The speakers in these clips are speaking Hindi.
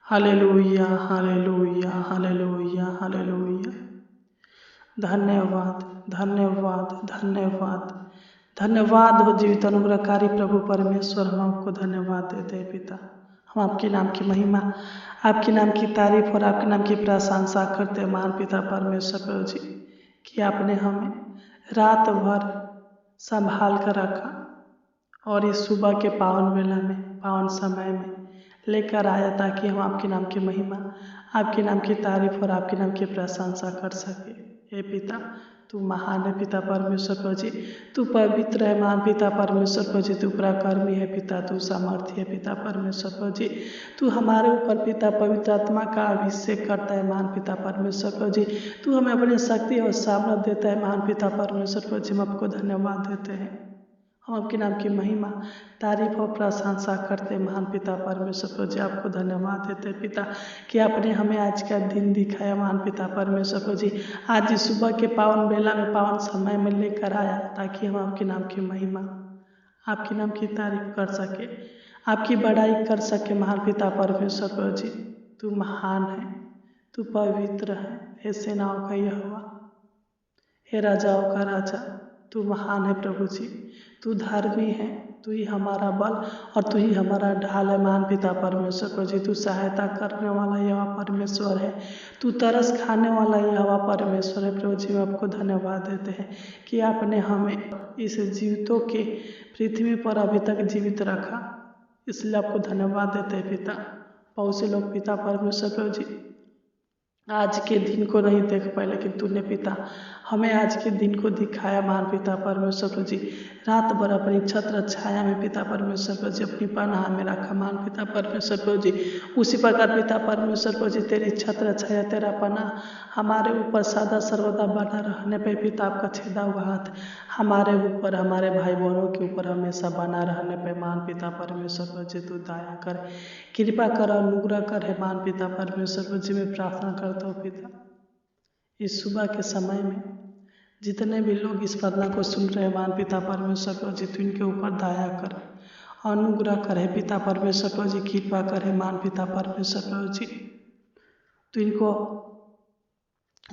Hallelujah hallelujah hallelujah hallelujah. धन्यवाद धन्यवाद धन्यवाद धन्यवाद हो जीवित अनुग्रहकारी प्रभु परमेश्वर। हम आपको धन्यवाद देते हैं पिता। हम आपके नाम की महिमा, आपके नाम की तारीफ और आपके नाम की प्रशंसा करते हैं महान पिता परमेश्वर प्रभु जी कि आपने हमें रात भर संभाल कर रखा और इस सुबह के पावन वेला में, पावन समय में लेकर आया ताकि हम आपके नाम की महिमा, आपके नाम की तारीफ और आपके नाम की प्रशंसा कर सके। हे पिता, तू महान है पिता परमेश्वर प्रभु जी, तू पवित्र है महान पिता परमेश्वर प्रभु जी, तू पराक्रमी है पिता, तू सामर्थ्य है पिता परमेश्वर प्रभु जी। तू हमारे ऊपर पिता पवित्र आत्मा का अभिषेक करता है महान पिता परमेश्वर प्रभु जी। तू हमें अपनी शक्ति और सामर्थ्य देता है महान पिता परमेश्वर प्रभु जी। हम आपको धन्यवाद देते हैं। हम आपके नाम की महिमा, तारीफ और प्रशंसा करते महान पिता परमेश्वर प्रभु जी। आपको धन्यवाद देते पिता कि आपने हमें आज का दिन दिखाया महान पिता परमेश्वर प्रभु जी। आज इस सुबह के पावन बेला में, पावन समय में लेकर आया ताकि हम आपके नाम की महिमा, आपके नाम की तारीफ कर सके, आपकी बड़ाई कर सके महान पिता परमेश्वर प्रभु जी। तू महान है, तू पवित्र है, हे सेनाओं का यहोवा, हे राजाओं का राजा, तू महान है प्रभु जी। तू धर्मी है, तू ही हमारा बल और तू ही हमारा ढाल है महान पिता परमेश्वर प्रभु जी। तू सहायता करने वाला यहोवा परमेश्वर है, तू तरस खाने वाला यहोवा परमेश्वर है प्रभु जी। आपको धन्यवाद देते हैं कि आपने हमें इस जीवितों के पृथ्वी पर अभी तक जीवित रखा, इसलिए आपको धन्यवाद देते हैं पिता। बहुत से लोग पिता परमेश्वर प्रभु जी आज के दिन को नहीं देख पाए, लेकिन तूने पिता हमें आज के दिन को दिखाया महान पिता परमेश्वर प्रभु जी। रात भर अपनी छत्र छाया में पिता परमेश्वर प्रभु जी अपनी पनाह में रखा महान पिता परमेश्वर प्रभु जी। उसी प्रकार पिता परमेश्वर प्रभु जी तेरी छत्र छाया, तेरा पनाह हमारे ऊपर सदा सर्वदा बना रहने पे पिता आपका छेदा हुआ हाथ हमारे ऊपर, हमारे भाई बहनों के ऊपर हमेशा बना रहने पे महान पिता परमेश्वर प्रभु जी तू दया कर, कृपा कर, अनुग्रह कर है महान पिता परमेश्वर प्रभु जी। मैं प्रार्थना करता हूँ पिता इस सुबह के समय में जितने भी लोग इस प्रार्थना को सुन रहे हैं महान पिता परमेश्वर प्रभु जी, तू इनके ऊपर दया कर, अनुग्रह करे पिता परमेश्वर प्रभु जी, कृपा करे महान पिता परमेश्वर प्रभु जी। तो इनको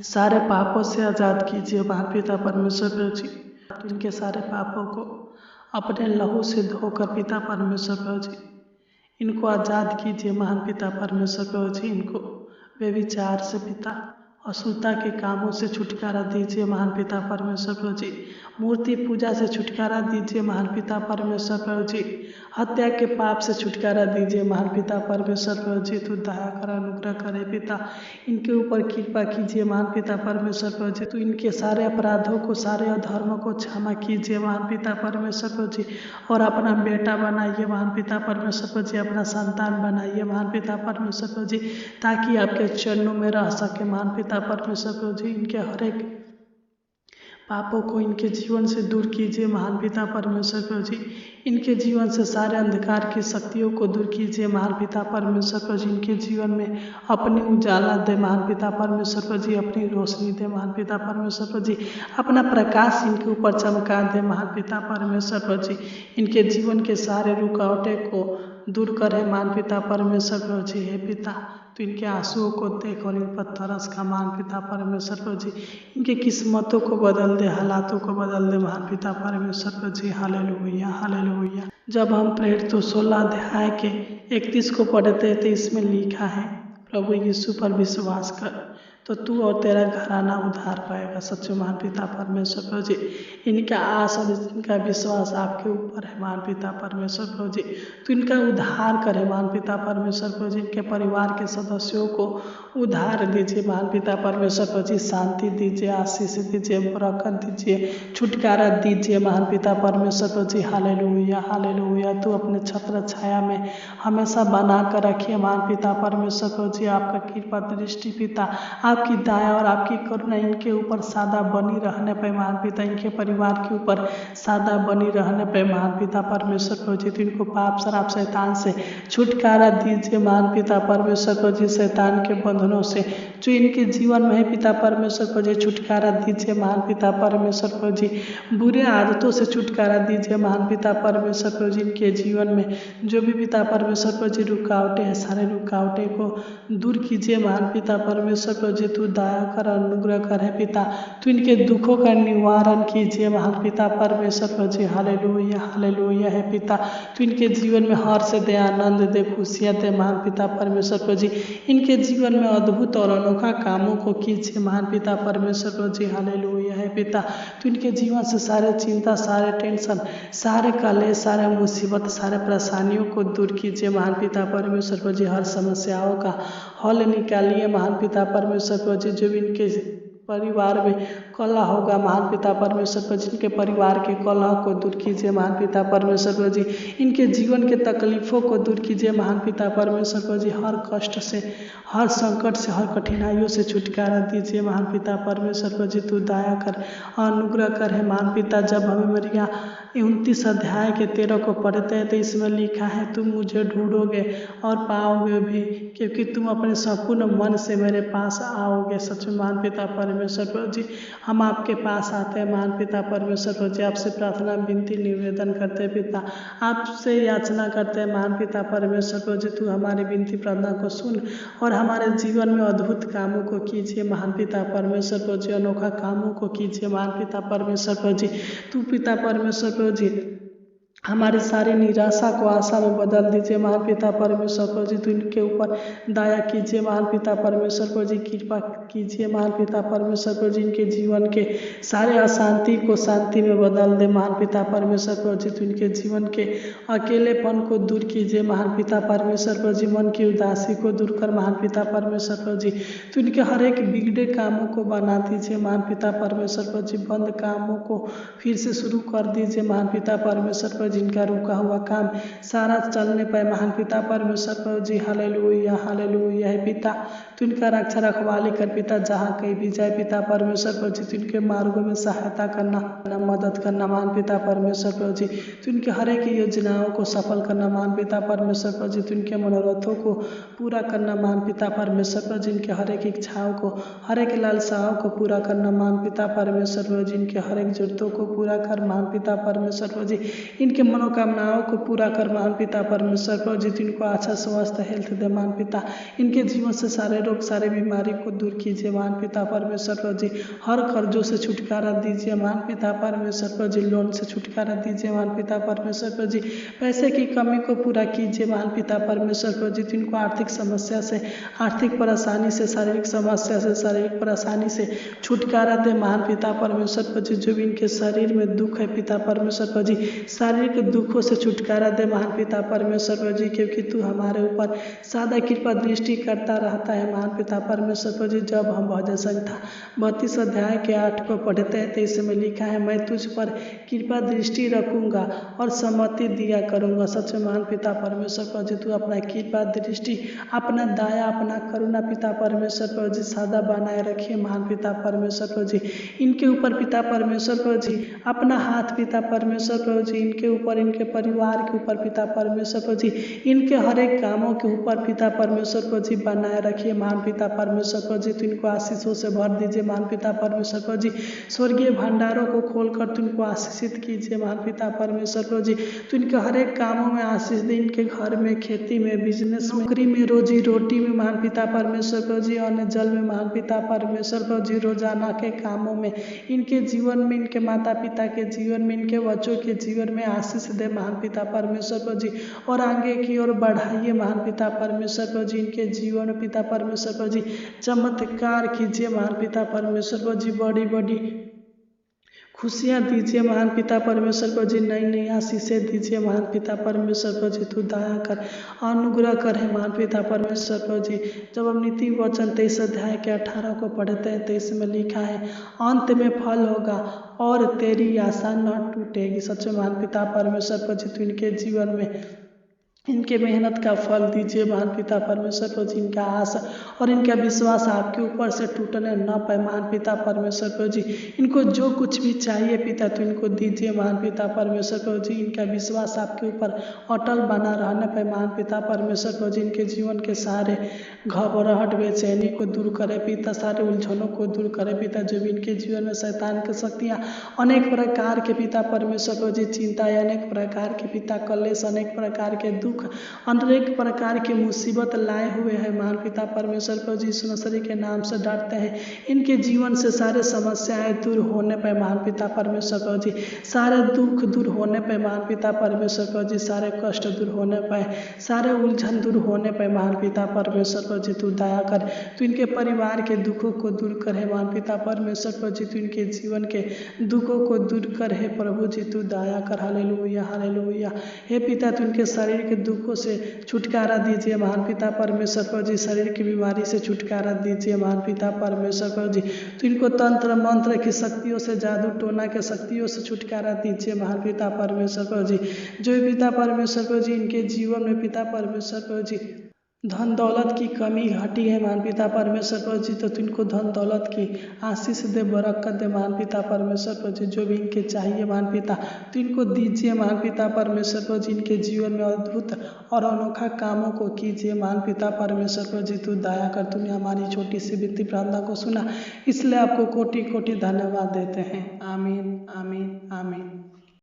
सारे पापों से आज़ाद कीजिए महान पिता परमेश्वर प्रभु जी। तो इनके सारे पापों को अपने लहू से धोकर पिता परमेश्वर प्रभु जी इनको आज़ाद कीजिए महान पिता परमेश्वर प्रभु जी। इनको व्यभिचार से पिता, अशुद्धता के कामों से छुटकारा दीजिए महान पिता परमेश्वर प्रभु जी। मूर्ति पूजा से छुटकारा दीजिए महान पिता परमेश्वर प्रभु जी। हत्या के पाप से छुटकारा दीजिए महान पिता परमेश्वर प्रभु जी। तू दया कर, अनुग्रह करे पिता, इनके ऊपर कृपा कीजिए महान पिता परमेश्वर प्रभु जी। तू इनके सारे अपराधों को, सारे अधर्मों को क्षमा कीजिए महान पिता परमेश्वर प्रभु जी। और अपना बेटा बनाइए महान पिता परमेश्वर प्रभु जी, अपना संतान बनाइए महान पिता परमेश्वर प्रभु जी, ताकि आपके चरणों में रह सके महान पिता परमेश्वर प्रभु जी। इनके हर एक पापों को इनके जीवन से दूर कीजिए महान पिता परमेश्वर प्रभु जी। इनके जीवन से सारे अंधकार की शक्तियों को दूर कीजिए महान पिता परमेश्वर प्रभु जी। इनके जीवन में अपनी उजाला दे महान पिता परमेश्वर प्रभु जी, अपनी रोशनी दे महान पिता परमेश्वर प्रभु जी, अपना प्रकाश इनके ऊपर चमका दे महान पिता परमेश्वर प्रभु जी। इनके जीवन के सारे रुकावटें को दूर करे महान पिता परमेश्वर प्रभु जी। हे पिता, तो इनके आंसुओं को देख और इन पर तरस खा महान पिता परमेश्वर प्रभु जी। इनकी किस्मतों को बदल दे, हालातों को बदल दे महान पिता परमेश्वर प्रभु जी। Hallelujah hallelujah. जब हम प्रेरित तो 16 अध्याय के 31 को पढ़ते हैं तो इसमें लिखा है, प्रभु यीशु पर विश्वास कर तो तू और तेरा घराना उद्धार पाएगा। सच्चे महान पिता परमेश्वर प्रभु जी, इनका आस और इनका विश्वास आपके ऊपर है महान पिता परमेश्वर प्रभु जी। तो इनका उद्धार करे महान पिता परमेश्वर प्रभु जी। इनके परिवार के सदस्यों को उद्धार दीजिए महान पिता परमेश्वर प्रभु जी। शांति दीजिए, आशीष दीजिए, बरकत दीजिए, छुटकारा दीजिए महान पिता परमेश्वर प्रभु जी। Hallelujah hallelujah. तू अपने छत्र छाया में हमेशा बना कर रखिए महान पिता परमेश्वर प्रभु जी। आपका कृपा दृष्टि पिता आपकी दया और आपकी करुणा इनके ऊपर सदा बनी रहने पे महान पिता, इनके परिवार के ऊपर सदा बनी रहने पे महान पिता परमेश्वर प्रभु जी, तो इनको पाप शराब शैतान से छुटकारा दीजिए महान पिता परमेश्वर प्रभु जी, शैतान के बंधनों से जो इनके जीवन में है पिता परमेश्वर प्रभु जी, छुटकारा दीजिए महान पिता परमेश्वर प्रभु जी, बुरे आदतों से छुटकारा दीजिए महान पिता परमेश्वर प्रभु जी, इनके जीवन में जो भी पिता परमेश्वर प्रभु जी रुकावटें हैं, सारे रुकावटें को दूर कीजिए महान पिता परमेश्वर प्रभु जी, तू दया कर अनुग्रह कर है पिता, तू इनके दुखों का निवारण कीजिए महान पिता परमेश्वर प्रभु जी, हालेलुया हालेलुया है पिता, तू इनके जीवन में हर्ष दे, आनंद दे, खुशियाँ दे महान पिता परमेश्वर प्रभु जी, इनके जीवन में अद्भुत और अनोखा कामों को कीजिए महान पिता परमेश्वर प्रभु जी, हालेलुया है पिता, तू इनके जीवन से सारे चिंता, सारे टेंशन, सारे कलेश, सारे मुसीबत, सारे परेशानियों को दूर कीजिए महान पिता परमेश्वर प्रभु जी, हर समस्याओं का हल निकालिए महान पिता परमेश्वर प्रभु जी, जो भी इनके परिवार में कलह होगा महान पिता परमेश्वर प्रभु जी, इनके परिवार के कलह को दूर कीजिए महान पिता परमेश्वर प्रभु जी, इनके जीवन के तकलीफों को दूर कीजिए महान पिता परमेश्वर प्रभु जी, हर कष्ट से, हर संकट से, हर कठिनाइयों से छुटकारा दीजिए महान पिता परमेश्वर प्रभु जी, तू दया कर अनुग्रह कर है महान पिता। जब हमें मरिया 29 अध्याय के 13 को पढ़ते हैं तो इसमें लिखा है, तुम मुझे ढूंढोगे और पाओगे भी, क्योंकि तुम अपने संपूर्ण मन से मेरे पास आओगे। सच में महान पिता परमेश्वर प्रभु जी, हम आपके पास आते हैं महान पिता परमेश्वर प्रभु जी, आपसे प्रार्थना विनती निवेदन करते हैं पिता, आपसे याचना करते हैं महान पिता परमेश्वर प्रभु जी, तू हमारी विनती प्रार्थना को सुन और हमारे जीवन में अद्भुत कामों को कीजिए महान पिता परमेश्वर प्रभु जी, अनोखा कामों को कीजिए महान पिता परमेश्वर प्रभु जी, तू पिता परमेश्वर प्रभु जी हमारी सारी निराशा को आशा में बदल दीजिए महान पिता परमेश्वर प्रभु जी, तू इनके ऊपर दया कीजिए महान पिता परमेश्वर प्रभु जी, कृपा कीजिए महान पिता परमेश्वर प्रभु जी, इनके जीवन के सारे अशांति को शांति में बदल दे महान पिता परमेश्वर प्रभु जी, तू इनके जीवन के अकेलेपन को दूर कीजिए महान पिता परमेश्वर प्रभु जी, मन की उदासी को दूर कर महान पिता परमेश्वर प्रभु जी, तू इनके हर एक बिगड़े कामों को बना दीजिए महान पिता परमेश्वर प्रभु जी, बंद कामों को फिर से शुरू कर दीजिए महान पिता परमेश्वर प्रभु, जिनका रुका हुआ काम सारा चलने पाए महान पिता परमेश्वर प्रभु जी, हालेलुया हालेलुया है पिता, तू इनका रक्षा रखवाली कर पिता, जहाँ कहीं भी जाए पिता परमेश्वर प्रभु जी, तू इनके मार्गों में सहायता करना, मदद करना महान पिता परमेश्वर प्रभु जी, तू इनके हर एक योजनाओं को सफल करना महान पिता परमेश्वर प्रभु जी, तू इनके मनोरथों को पूरा करना महान पिता परमेश्वर प्रभु जी, इनके हर एक इच्छाओं को, हर एक लालसाओं को पूरा करना महान पिता परमेश्वर प्रभु जी, इनके हर एक जरूरतों को पूरा कर महान पिता परमेश्वर प्रभु जी, इनके मनोकामनाओं को पूरा कर महान पिता परमेश्वर प्रभु जी, इनको अच्छा स्वस्थ हेल्थ दे महान पिता, इनके जीवन से सारे रोग सारे बीमारी को दूर कीजिए महान पिता परमेश्वर प्रभु जी, हर कर्जों से छुटकारा दीजिए महान पिता परमेश्वर प्रभु जी, लोन से छुटकारा दीजिए महान पिता परमेश्वर प्रभु जी, पैसे की कमी को पूरा कीजिए महान पिता परमेश्वर प्रभु जी, इनको आर्थिक समस्या से, आर्थिक परेशानी से, शारीरिक समस्या से, शारीरिक परेशानी से छुटकारा दे महान पिता परमेश्वर प्रभु जी, जो भी इनके शरीर में दुख है पिता परमेश्वर प्रभु जी, शारीरिक दुखों से छुटकारा दे महान पिता परमेश्वर प्रभु जी, क्योंकि तू हमारे ऊपर सदा कृपा दृष्टि करता रहता है महान पिता परमेश्वर प्रभु जी। जब हम भजन संहिता 32 अध्याय के 8 को पढ़ते हैं तो इसमें लिखा है, मैं तुझ पर कृपा दृष्टि रखूंगा और सम्मति दिया करूंगा। सच में महान पिता परमेश्वर प्रभु जी, तू अपना कृपा दृष्टि, अपना दया, अपना करुणा पिता परमेश्वर प्रभु जी सदा बनाए रखिए महान पिता परमेश्वर प्रभु जी, इनके ऊपर पिता परमेश्वर प्रभु जी अपना हाथ पिता परमेश्वर प्रभु जी, इनके ऊपर, इनके परिवार के ऊपर पिता परमेश्वर प्रभु जी, इनके हर एक कामों के ऊपर पिता परमेश्वर प्रभु जी बनाए रखिए महान पिता परमेश्वर प्रभु जी, तो इनको आशीषों से भर दीजिए महान पिता परमेश्वर प्रभु जी, स्वर्गीय भंडारों को खोलकर तो इनको आशीषित कीजिए महान पिता परमेश्वर प्रभु जी, तो इनके हर एक कामों में आशीष दे, इनके घर में, खेती में, बिजनेस में, नौकरी में, रोजी रोटी में महान पिता परमेश्वर प्रभु जी, अन्न जल में महान पिता परमेश्वर प्रभु जी, रोजाना के कामों में, इनके जीवन में, इनके माता पिता के जीवन में, इनके बच्चों के जीवन में आशीष दे महान पिता परमेश्वर प्रभु जी, और आगे की ओर बढ़ाइए महान पिता परमेश्वर प्रभु जी, इनके जीवन में पिता परमेश्वर प्रभु जी चमत्कार कीजिए महान पिता परमेश्वर प्रभु जी, बड़ी बड़ी खुशियाँ दीजिए महान पिता परमेश्वर प्रभु जी, नई नई आशीषें दीजिए महान पिता परमेश्वर प्रभु जी, तू दया कर अनुग्रह कर है महान पिता परमेश्वर प्रभु जी। जब हम नीति वचन 23 अध्याय के 18 को पढ़ते हैं तो इसमें लिखा है, अंत में फल होगा और तेरी आशा न टूटेगी। सच में महान पिता परमेश्वर प्रभु जी, तू इनके जीवन में इनके मेहनत का फल दीजिए महान पिता परमेश्वर प्रभु जी। इनका आशा और इनका विश्वास आपके ऊपर से टूटने न पाए महान पिता परमेश्वर प्रभु जी। इनको जो कुछ भी चाहिए पिता तो इनको दीजिए महान पिता परमेश्वर प्रभु जी। इनका विश्वास आपके ऊपर अटल बना रहने पाए महान पिता परमेश्वर प्रभु जी। इनके जीवन के सारे घबराहट बेचैनी को दूर करे पिता, सारे उलझनों को दूर करे पिता। जो भी इनके जीवन में शैतान की शक्तियाँ अनेक प्रकार के पिता परमेश्वर प्रभु जी, चिंताएं अनेक प्रकार के पिता, कलेश अनेक प्रकार के दुख, अनेक प्रकार की मुसीबत लाए हुए हैं महान पिता परमेश्वर प्रभु जी। यीशु मसीह के नाम से डांटते हैं, इनके जीवन से सारे समस्याएं दूर होने पर महान पिता परमेश्वर प्रभु जी, सारे दुख दूर होने पर महान पिता परमेश्वर प्रभु जी, सारे कष्ट दूर होने पर, सारे उलझन दूर होने पर महान पिता परमेश्वर प्रभु जी तू दया कर। तू इनके परिवार के दुखों को दूर करे महान पिता परमेश्वर प्रभु जी। तू इनके जीवन के दुखों को दूर कर हे प्रभु जी, तू दया कर। Hallelujah hallelujah. हे पिता तू इनके शरीर के दुखों से छुटकारा दीजिए महान पिता परमेश्वर प्रभु जी। शरीर की बीमारी से छुटकारा दीजिए महान पिता परमेश्वर प्रभु जी। तो इनको तंत्र मंत्र की शक्तियों से, जादू टोना के शक्तियों से छुटकारा दीजिए महान पिता परमेश्वर प्रभु जी। जो पिता परमेश्वर प्रभु जी इनके जीवन में पिता परमेश्वर प्रभु जी धन दौलत की कमी घटी है महान पिता परमेश्वर प्रभु जी, तो इनको धन दौलत की आशीष दे, बरकत दे महान पिता परमेश्वर प्रभु जी। जो भी इनके चाहिए महान पिता तो इनको दीजिए महान पिता परमेश्वर प्रभु जी। इनके जीवन में अद्भुत और अनोखा कामों को कीजिए महान पिता परमेश्वर प्रभु जी। तू दया कर, तूने हमारी छोटी सी विनती प्रार्थना को सुना, इसलिए आपको कोटि कोटि धन्यवाद देते हैं। आमीन।